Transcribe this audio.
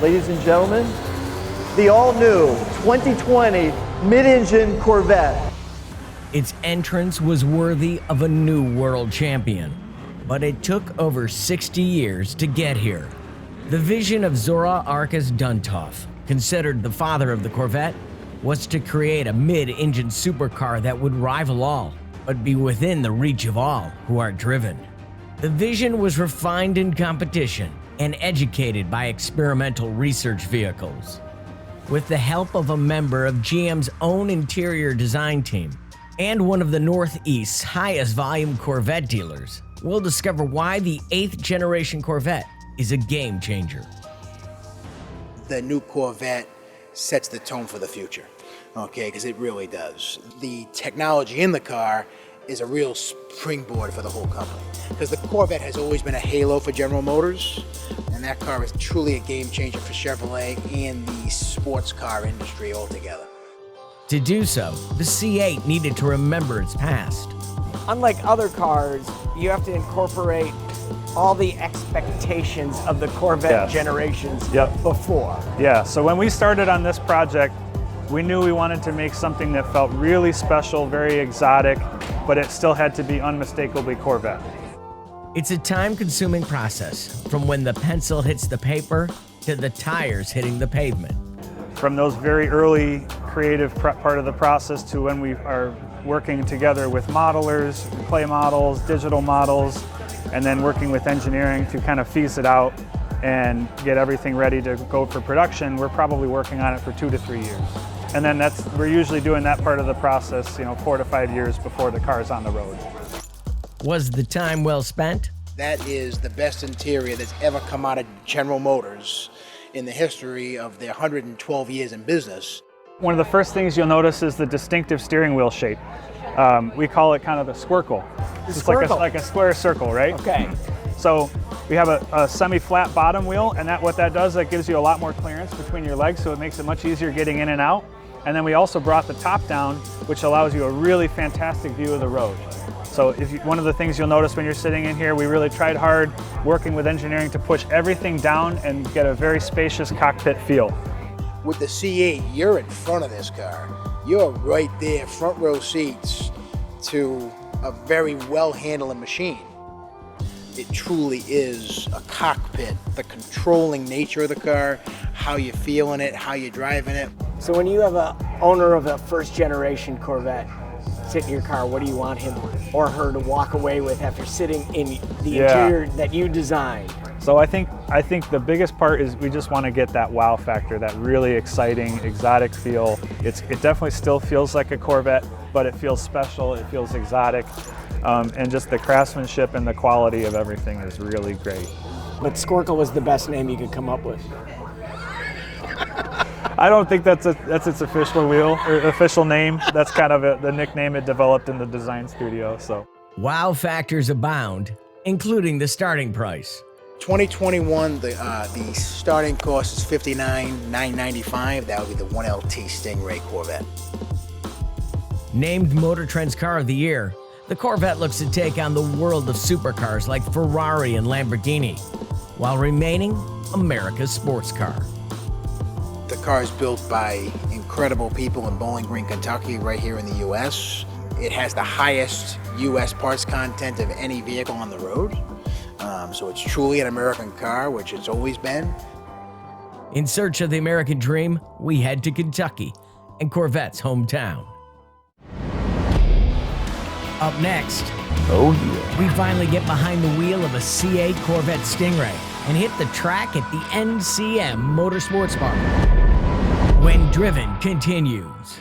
Ladies and gentlemen, the all-new 2020 mid-engine Corvette. Its entrance was worthy of a new world champion, but it took over 60 years to get here. The vision of Zora Arkus Duntov, considered the father of the Corvette, was to create a mid-engine supercar that would rival all, but be within the reach of all who are driven. The vision was refined in competition and educated by experimental research vehicles. With the help of a member of GM's own interior design team and one of the Northeast's highest volume Corvette dealers, we'll discover why the 8th generation Corvette is a game changer. The new Corvette sets the tone for the future, okay, because it really does. The technology in the car is a real springboard for the whole company, because the Corvette has always been a halo for General Motors, and that car is truly a game changer for Chevrolet and the sports car industry altogether. To do so, the C8 needed to remember its past. Unlike other cars, you have to incorporate all the expectations of the Corvette generations before. Yeah, so when we started on this project, we knew we wanted to make something that felt really special, very exotic, but it still had to be unmistakably Corvette. It's a time-consuming process, from when the pencil hits the paper to the tires hitting the pavement. From those very early creative part of the process to when we are working together with modelers, clay models, digital models, and then working with engineering to kind of phase it out and get everything ready to go for production, we're probably working on it for 2 to 3 years. And then we're usually doing that part of the process, 4 to 5 years before the car's on the road. Was the time well spent? That is the best interior that's ever come out of General Motors in the history of their 112 years in business. One of the first things you'll notice is the distinctive steering wheel shape. We call it kind of the squircle. It's like a square circle, right? Okay. So we have a semi-flat bottom wheel, and what that does, that gives you a lot more clearance between your legs, so it makes it much easier getting in and out. And then we also brought the top down, which allows you a really fantastic view of the road. So one of the things you'll notice when you're sitting in here, we really tried hard working with engineering to push everything down and get a very spacious cockpit feel. With the C8, you're in front of this car. You're right there, front row seats to a very well-handled machine. It truly is a cockpit. The controlling nature of the car, how you're feeling it, how you're driving it. So when you have an owner of a first generation Corvette sit in your car, what do you want him or her to walk away with after sitting in the interior that you designed? So I think the biggest part is we just want to get that wow factor, that really exciting, exotic feel. It definitely still feels like a Corvette, but it feels special, it feels exotic, and just the craftsmanship and the quality of everything is really great. But Stoeckel was the best name you could come up with. I don't think that's its official name. That's kind of the nickname it developed in the design studio. So wow factors abound, including the starting price. 2021, the starting cost is $59,995. That would be the 1LT Stingray Corvette. Named MotorTrend's Car of the Year, the Corvette looks to take on the world of supercars like Ferrari and Lamborghini, while remaining America's sports car. The car is built by incredible people in Bowling Green, Kentucky, right here in the U.S. It has the highest U.S. parts content of any vehicle on the road. So it's truly an American car, which it's always been. In search of the American dream, we head to Kentucky and Corvette's hometown. Up next, we finally get behind the wheel of a C8 Corvette Stingray and hit the track at the NCM Motorsports Park. When Driven continues.